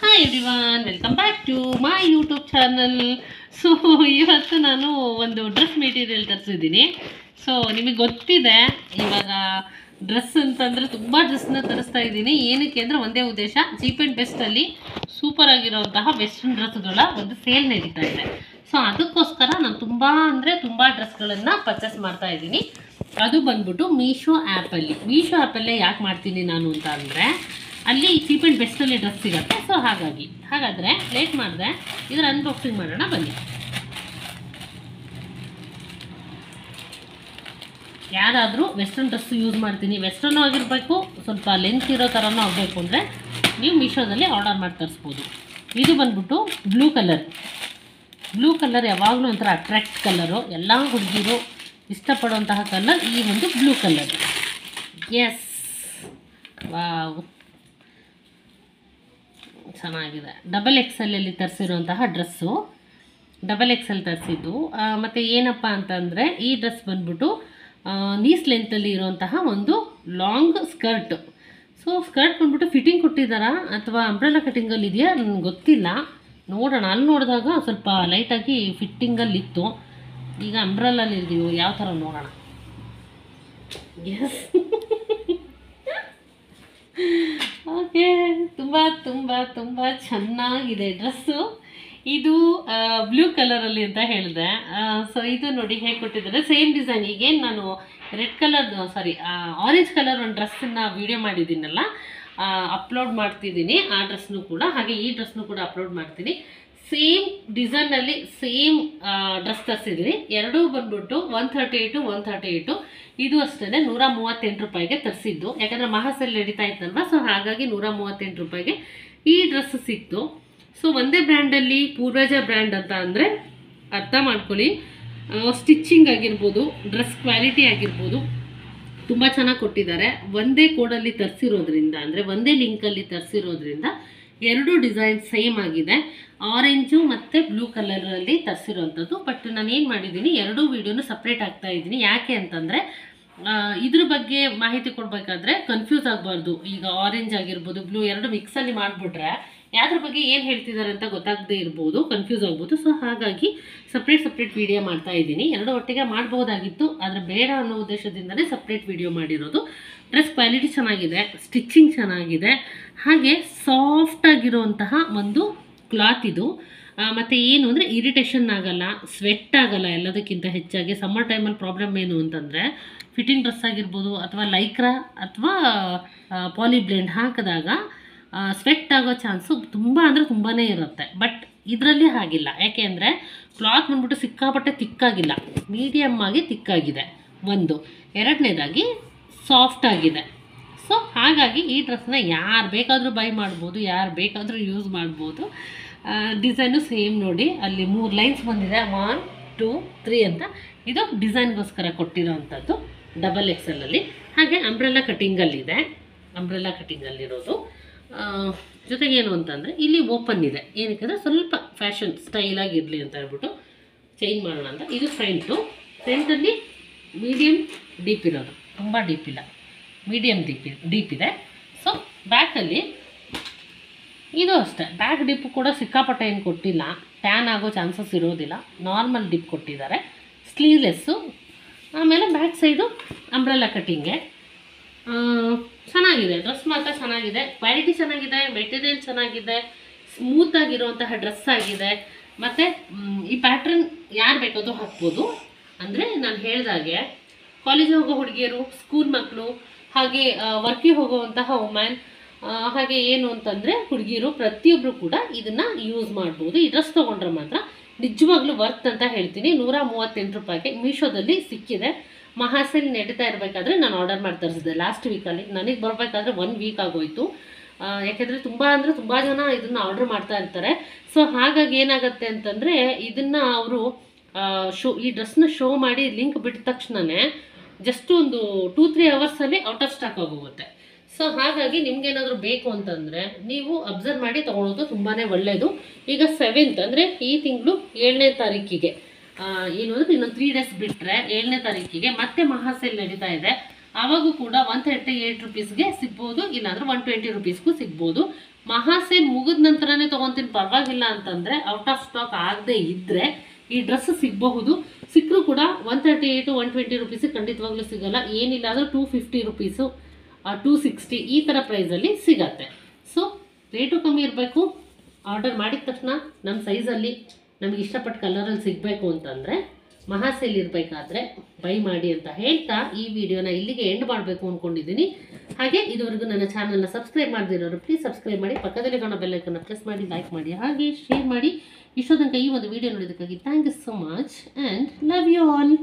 Hi everyone, welcome back to my YouTube channel. So ಇವತ್ತು ನಾನು ಒಂದು ಡ್ರೆಸ್ ಮೆಟೀರಿಯಲ್ ತರಿಸಿದ್ದೀನಿ. ಸೊ ನಿಮಗೆ ಗೊತ್ತಿದೆ, ಇವಾಗ ಡ್ರೆಸ್ ಅಂತಂದರೆ ತುಂಬ ಡ್ರೆಸ್ನ ತರಿಸ್ತಾ ಇದ್ದೀನಿ. ಏನಕ್ಕೆ ಅಂದರೆ ಒಂದೇ ಉದ್ದೇಶ, ಚೀಪ್ ಆ್ಯಂಡ್ ಬೆಸ್ಟಲ್ಲಿ ಸೂಪರ್ ಆಗಿರೋಂತಹ ವೆಸ್ಟರ್ನ್ ಡ್ರೆಸ್ಗಳ ಒಂದು ಸೇಲ್ ನಡೀತಾ ಇದೆ. ಸೊ ಅದಕ್ಕೋಸ್ಕರ ನಾನು ತುಂಬ ಡ್ರೆಸ್ಗಳನ್ನು ಪರ್ಚೇಸ್ ಮಾಡ್ತಾ ಇದ್ದೀನಿ. ಅದು ಬಂದ್ಬಿಟ್ಟು ಮೀಶೋ ಆ್ಯಪಲ್ಲೇ ಯಾಕೆ ಮಾಡ್ತೀನಿ ನಾನು ಅಂತ ಅಂದರೆ, ಅಲ್ಲಿ ಚೀಪ್ ಆ್ಯಂಡ್ ಬೆಸ್ಟಲ್ಲಿ ಡ್ರೆಸ್ ಸಿಗುತ್ತೆ. ಸೊ ಹಾಗಾದರೆ ಲೇಟ್ ಮಾಡಿದೆ, ಇದರ ಅನ್ಬಾಕ್ಸಿಂಗ್ ಮಾಡೋಣ ಬನ್ನಿ. ಯಾರಾದರೂ ವೆಸ್ಟರ್ನ್ ಡ್ರೆಸ್ ಯೂಸ್ ಮಾಡ್ತೀನಿ, ವೆಸ್ಟರ್ನು ಆಗಿರಬೇಕು, ಸ್ವಲ್ಪ ಲೆಂತ್ ಇರೋ ಥರನೂ ಆಗಬೇಕು ಅಂದರೆ ನೀವು ಮೀಶೋದಲ್ಲಿ ಆರ್ಡರ್ ಮಾಡಿ ತರಿಸ್ಬೋದು. ಇದು ಬಂದ್ಬಿಟ್ಟು ಬ್ಲೂ ಕಲರ್ ಯಾವಾಗಲೂ ಒಂಥರ ಅಟ್ರಾಕ್ಟ್ ಕಲರು, ಎಲ್ಲ ಹುಡುಗಿರು ಇಷ್ಟಪಡುವಂತಹ ಕಲರ್ ಈ ಒಂದು ಬ್ಲೂ ಕಲರ್. ಎಸ್, ವಾವ್, ಚೆನ್ನಾಗಿದೆ. XXL ತರಿಸಿರುವಂತಹ ಡ್ರೆಸ್ಸು, XXL ತರಿಸಿದ್ದು. ಮತ್ತು ಏನಪ್ಪ ಅಂತಂದರೆ, ಈ ಡ್ರೆಸ್ ಬಂದ್ಬಿಟ್ಟು ನೀಸ್ ಲೆಂತಲ್ಲಿ ಇರುವಂತಹ ಒಂದು ಲಾಂಗ್ ಸ್ಕರ್ಟ್. ಸೊ ಸ್ಕರ್ಟ್ ಬಂದ್ಬಿಟ್ಟು ಫಿಟ್ಟಿಂಗ್ ಕೊಟ್ಟಿದ್ದಾರಾ ಅಥವಾ ಅಂಬ್ರೆಲಾ ಕಟಿಂಗಲ್ಲಿ ಇದೆಯಾ ನನಗೆ ಗೊತ್ತಿಲ್ಲ, ನೋಡೋಣ. ಅಲ್ಲಿ ನೋಡಿದಾಗ ಸ್ವಲ್ಪ ಲೈಟಾಗಿ ಫಿಟ್ಟಿಂಗಲ್ಲಿತ್ತು, ಈಗ ಅಂಬ್ರೆಲಲ್ಲಿ ಇದೆಯೋ ಯಾವ ಥರ ನೋಡೋಣ. ಎಸ್, ಓಕೆ, ತುಂಬ ಚೆನ್ನಾಗಿದೆ ಡ್ರೆಸ್ಸು. ಇದು ಬ್ಲೂ ಕಲರಲ್ಲಿ ಅಂತ ಹೇಳಿದೆ. ಸೊ ಇದು ನೋಡಿ ಹೇಗೆ ಕೊಟ್ಟಿದ್ದಾರೆ, ಸೇಮ್ ಡಿಸೈನ್. ಈಗೇನು ನಾನು ಆರೆಂಜ್ ಕಲರ್ ಒಂದು ಡ್ರೆಸ್ಸನ್ನು ವಿಡಿಯೋ ಮಾಡಿದ್ದೀನಲ್ಲ, ಅಪ್ಲೋಡ್ ಮಾಡ್ತಿದ್ದೀನಿ ಆ ಡ್ರೆಸ್ನು ಕೂಡ, ಹಾಗೆ ಈ ಡ್ರೆಸ್ನು ಕೂಡ ಅಪ್ಲೋಡ್ ಮಾಡ್ತೀನಿ. ಸೇಮ್ ಡಿಸೈನಲ್ಲಿ ಸೇಮ್ ಡ್ರೆಸ್ ತರಿಸಿದ್ದೀನಿ. ಎರಡೂ ಬಂದ್ಬಿಟ್ಟು 138. ಇದು ಅಷ್ಟೇ 138 ರೂಪಾಯಿಗೆ ತರಿಸಿದ್ದು, ಯಾಕಂದರೆ ಮಹಾಸೇಲ್ ನಡೀತಾ ಇತ್ತಲ್ವ. ಸೊ ಹಾಗಾಗಿ 138 ರೂಪಾಯಿಗೆ ಈ ಡ್ರೆಸ್ ಸಿಕ್ತು. ಸೊ ಒಂದೇ ಬ್ರ್ಯಾಂಡಲ್ಲಿ, ಪೂರ್ವಜ ಬ್ರ್ಯಾಂಡ್ ಅಂತ ಅಂದರೆ ಅರ್ಥ ಮಾಡ್ಕೊಳ್ಳಿ. ಸ್ಟಿಚ್ಚಿಂಗ್ ಆಗಿರ್ಬೋದು, ಡ್ರೆಸ್ ಕ್ವಾಲಿಟಿ ಆಗಿರ್ಬೋದು ತುಂಬ ಚೆನ್ನಾಗಿ ಕೊಟ್ಟಿದ್ದಾರೆ. ಒಂದೇ ಕೋಡಲ್ಲಿ ತರಿಸಿರೋದ್ರಿಂದ, ಅಂದರೆ ಒಂದೇ ಲಿಂಕಲ್ಲಿ ತರಿಸಿರೋದ್ರಿಂದ ಎರಡು ಡಿಸೈನ್ ಸೇಮ್ ಆಗಿದೆ. ಆರೆಂಜು ಮತ್ತು ಬ್ಲೂ ಕಲರಲ್ಲಿ ತರಿಸಿರೋವಂಥದ್ದು. ಬಟ್ ನಾನು ಏನು ಮಾಡಿದ್ದೀನಿ, ಎರಡೂ ವೀಡಿಯೋನು ಸಪ್ರೇಟ್ ಆಗ್ತಾ ಇದ್ದೀನಿ. ಯಾಕೆ ಅಂತಂದರೆ, ಇದ್ರ ಬಗ್ಗೆ ಮಾಹಿತಿ ಕೊಡಬೇಕಾದ್ರೆ ಕನ್ಫ್ಯೂಸ್ ಆಗಬಾರ್ದು. ಈಗ ಆರೆಂಜ್ ಆಗಿರ್ಬೋದು, ಬ್ಲೂ ಎರಡು ಮಿಕ್ಸಲ್ಲಿ ಮಾಡಿಬಿಟ್ರೆ ಯಾವ್ದ್ರ ಬಗ್ಗೆ ಏನು ಹೇಳ್ತಿದ್ದಾರೆ ಅಂತ ಗೊತ್ತಾಗದೇ ಇರ್ಬೋದು, ಕನ್ಫ್ಯೂಸ್ ಆಗ್ಬೋದು. ಸೊ ಹಾಗಾಗಿ ಸಪ್ರೇಟ್ ವಿಡಿಯೋ ಮಾಡ್ತಾ ಇದ್ದೀನಿ. ಎರಡು ಒಟ್ಟಿಗೆ ಮಾಡ್ಬೋದಾಗಿತ್ತು, ಆದರೆ ಬೇಡ ಅನ್ನೋ ಉದ್ದೇಶದಿಂದಲೇ ಸಪ್ರೇಟ್ ವಿಡಿಯೋ ಮಾಡಿರೋದು. ಡ್ರೆಸ್ ಕ್ವಾಲಿಟಿ ಚೆನ್ನಾಗಿದೆ, ಸ್ಟಿಚ್ಚಿಂಗ್ ಚೆನ್ನಾಗಿದೆ, ಹಾಗೆ ಸಾಫ್ಟ್ ಆಗಿರುವಂತಹ ಒಂದು ಕ್ಲಾತ್ ಇದು. ಮತ್ತು ಏನು ಅಂದರೆ ಇರಿಟೇಷನ್ ಆಗಲ್ಲ, ಸ್ವೆಟ್ ಆಗಲ್ಲ. ಎಲ್ಲದಕ್ಕಿಂತ ಹೆಚ್ಚಾಗಿ ಸಮ್ಮರ್ ಟೈಮಲ್ಲಿ ಪ್ರಾಬ್ಲಮ್ ಏನು ಅಂತಂದರೆ, ಫಿಟ್ಟಿಂಗ್ ಡ್ರೆಸ್ ಆಗಿರ್ಬೋದು ಅಥವಾ ಲೈಕ್ರಾ ಅಥವಾ ಪಾಲಿಬ್ಲೆಂಡ್ ಹಾಕಿದಾಗ ಸ್ವೆಟ್ ಆಗೋ ಚಾನ್ಸು ತುಂಬಾ ಇರುತ್ತೆ. ಬಟ್ ಇದರಲ್ಲಿ ಹಾಗಿಲ್ಲ, ಯಾಕೆ ಅಂದರೆ ಕ್ಲಾತ್ ಬಂದ್ಬಿಟ್ಟು ಸಿಕ್ಕಾಪಟ್ಟೆ ತಿಕ್ಕಾಗಿಲ್ಲ, ಮೀಡಿಯಮ್ ಆಗಿ ತಿಕ್ಕಾಗಿದೆ ಒಂದು. ಎರಡನೇದಾಗಿ ಸಾಫ್ಟ್ ಆಗಿದೆ. ಸೊ ಹಾಗಾಗಿ ಈ ಡ್ರೆಸ್ನ ಯಾರು ಬೇಕಾದರೂ ಬೈ ಮಾಡ್ಬೋದು, ಯಾರು ಬೇಕಾದರೂ ಯೂಸ್ ಮಾಡ್ಬೋದು. ಡಿಸೈನು ಸೇಮ್ ನೋಡಿ, ಅಲ್ಲಿ 3 ಲೈನ್ಸ್ ಬಂದಿದೆ, 1 2 3 ಅಂತ. ಇದು ಡಿಸೈನ್ಗೋಸ್ಕರ ಕೊಟ್ಟಿರೋವಂಥದ್ದು XXL. ಹಾಗೆ ಅಂಬ್ರೆಲಾ ಕಟ್ಟಿಂಗಲ್ಲಿರೋದು. ಜೊತೆಗೆ ಏನು ಅಂತಂದರೆ, ಇಲ್ಲಿ ಓಪನ್ ಇದೆ, ಏನಕ್ಕೆ ಸ್ವಲ್ಪ ಫ್ಯಾಷನ್ ಸ್ಟೈಲಾಗಿರಲಿ ಅಂತ ಹೇಳ್ಬಿಟ್ಟು ಚೇಂಜ್ ಮಾಡೋಣ ಅಂತ. ಇದು ಫ್ರಂಟಲ್ಲಿ ಮೀಡಿಯಮ್ ಡೀಪ್ ಇರೋದು, ತುಂಬ ಡೀಪ್ ಇಲ್ಲ, ಮೀಡಿಯಮ್ ಡೀಪ್ ಇದೆ. ಸೊ ಬ್ಯಾಕಲ್ಲಿ ಇದು ಅಷ್ಟೇ, ಬ್ಯಾಕ್ ಡಿಪ್ ಕೂಡ ಸಿಕ್ಕಾಪಟ್ಟೆ ಏನು ಕೊಟ್ಟಿಲ್ಲ, ಟ್ಯಾನ್ ಆಗೋ ಚಾನ್ಸಸ್ ಇರೋದಿಲ್ಲ, ನಾರ್ಮಲ್ ಡಿಪ್ ಕೊಟ್ಟಿದ್ದಾರೆ. ಸ್ಲೀವ್ಲೆಸ್ಸು, ಆಮೇಲೆ ಬ್ಯಾಕ್ ಸೈಡು ಅಂಬ್ರೆಲಾ ಕಟ್ಟಿಂಗೆ. ಚೆನ್ನಾಗಿದೆ, ಡ್ರೆಸ್ ಮಾತ್ರ ಚೆನ್ನಾಗಿದೆ, ಕ್ವಾಲಿಟಿ ಚೆನ್ನಾಗಿದೆ, ಮೆಟೀರಿಯಲ್ ಚೆನ್ನಾಗಿದೆ, ಸ್ಮೂತಾಗಿರುವಂತಹ ಡ್ರೆಸ್ ಆಗಿದೆ. ಮತ್ತು ಈ ಪ್ಯಾಟ್ರನ್ ಯಾರು ಬೇಕಾದರೂ ಹಾಕ್ಬೋದು. ಅಂದರೆ ನಾನು ಹೇಳಿದಾಗೆ ಕಾಲೇಜಿಗೆ ಹೋಗೋ ಹುಡುಗಿಯರು, ಸ್ಕೂಲ್ ಮಕ್ಕಳು, ಹಾಗೆ ವರ್ಕಿಗೆ ಹೋಗುವಂತಹ ವುಮೆನ್, ಹಾಗೆ ಏನು ಅಂತಂದರೆ ಹುಡುಗಿರು, ಪ್ರತಿಯೊಬ್ಬರು ಕೂಡ ಇದನ್ನು ಯೂಸ್ ಮಾಡ್ಬೋದು. ಈ ಡ್ರೆಸ್ ತೊಗೊಂಡ್ರೆ ಮಾತ್ರ ನಿಜವಾಗ್ಲೂ ವರ್ತ್ ಅಂತ ಹೇಳ್ತೀನಿ. 138 ರೂಪಾಯಿಗೆ ಮೀಶೋದಲ್ಲಿ ಸಿಕ್ಕಿದೆ. ಮಹಾಸೇಲ್ ನಡೀತಾ ಇರಬೇಕಾದ್ರೆ ನಾನು ಆರ್ಡರ್ ಮಾಡಿ ತರಿಸಿದೆ ಲಾಸ್ಟ್ ವೀಕಲ್ಲಿ. ನನಗೆ ಬರಬೇಕಾದ್ರೆ 1 ವೀಕ್ ಆಗೋಯಿತು, ಯಾಕೆಂದರೆ ತುಂಬ ಜನ ಇದನ್ನು ಆರ್ಡರ್ ಮಾಡ್ತಾ ಇರ್ತಾರೆ. ಸೊ ಹಾಗಾಗಿ ಏನಾಗುತ್ತೆ ಅಂತಂದರೆ, ಇದನ್ನು ಅವರು ಈ ಡ್ರೆಸ್ನ ಶೋ ಮಾಡಿ ಲಿಂಕ್ ಬಿಟ್ಟ ತಕ್ಷಣವೇ ಜಸ್ಟ್ ಒಂದು 2-3 ಅವರ್ಸಲ್ಲಿ ಔಟ್ ಆಫ್ ಸ್ಟಾಕ್ ಆಗೋಗುತ್ತೆ. ಸೊ ಹಾಗಾಗಿ ನಿಮ್ಗೇನಾದರೂ ಬೇಕು ಅಂತಂದರೆ ನೀವು ಅಬ್ಸರ್ವ್ ಮಾಡಿ ತೊಗೊಳೋದು ತುಂಬಾ ಒಳ್ಳೆಯದು. ಈಗ 7th ಅಂದರೆ ಈ ತಿಂಗಳು 7ನೇ ತಾರೀಕಿಗೆ, ಏನು ಅಂದರೆ ಇನ್ನೊಂದು 3 ಡೇಸ್ ಬಿಟ್ಟರೆ 7ನೇ ತಾರೀಕಿಗೆ ಮತ್ತೆ ಮಹಾಸೇಲ್ ನಡೀತಾ ಇದೆ. ಆವಾಗೂ ಕೂಡ 138 ರುಪೀಸ್ಗೆ ಸಿಗ್ಬೋದು, ಇಲ್ಲಾಂದ್ರೆ 120 ರುಪೀಸ್ಗೂ ಸಿಗ್ಬೋದು. ಮಹಾಸೇಲ್ ಮುಗಿದ ನಂತರನೇ ತೊಗೊತೀನಿ ಪರವಾಗಿಲ್ಲ ಅಂತಂದರೆ, ಔಟ್ ಆಫ್ ಸ್ಟಾಕ್ ಆಗದೆ ಇದ್ದರೆ ಈ ಡ್ರೆಸ್ ಸಿಗಬಹುದು. ಸಿಕ್ಕರೂ ಕೂಡ 138 120 ರುಪೀಸಿಗೆ ಖಂಡಿತವಾಗ್ಲೂ ಸಿಗೋಲ್ಲ. ಏನಿಲ್ಲ ಅಂದರೆ 250 ರುಪೀಸು 260 ಈ ಥರ ಪ್ರೈಸಲ್ಲಿ ಸಿಗತ್ತೆ. ಸೊ ರೇಟು ಕಮ್ಮಿ ಇರಬೇಕು. ಆರ್ಡರ್ ಮಾಡಿದ ತಕ್ಷಣ ನಮ್ಮ ಸೈಜಲ್ಲಿ ನಮಗೆ ಇಷ್ಟಪಟ್ಟ ಕಲರಲ್ಲಿ ಸಿಗಬೇಕು ಅಂತಂದರೆ ಮಹಾಸೇಲ್ ಇರಬೇಕಾದ್ರೆ ಬೈ ಮಾಡಿ ಅಂತ ಹೇಳ್ತಾ ಈ ವಿಡಿಯೋನ ಇಲ್ಲಿಗೆ ಎಂಡ್ ಮಾಡಬೇಕು ಅಂದ್ಕೊಂಡಿದ್ದೀನಿ. ಹಾಗೆ ಇದುವರೆಗೂ ನನ್ನ ಚಾನಲ್ನ ಸಬ್ಸ್ಕ್ರೈಬ್ ಮಾಡದಿರೋರು ಪ್ಲೀಸ್ ಸಬ್ಸ್ಕ್ರೈಬ್ ಮಾಡಿ, ಪಕ್ಕದಲ್ಲಿ ಕಾಣೋ ಬೆಲ್ ಐಕನ್ನ ಪ್ರೆಸ್ ಮಾಡಿ, ಲೈಕ್ ಮಾಡಿ, ಹಾಗೆ ಶೇರ್ ಮಾಡಿ. ಇಷ್ಟೊಂದು ತನಕ ಈ ಒಂದು ವಿಡಿಯೋ ನೋಡೋದಕ್ಕಾಗಿ thank you so much and love you all.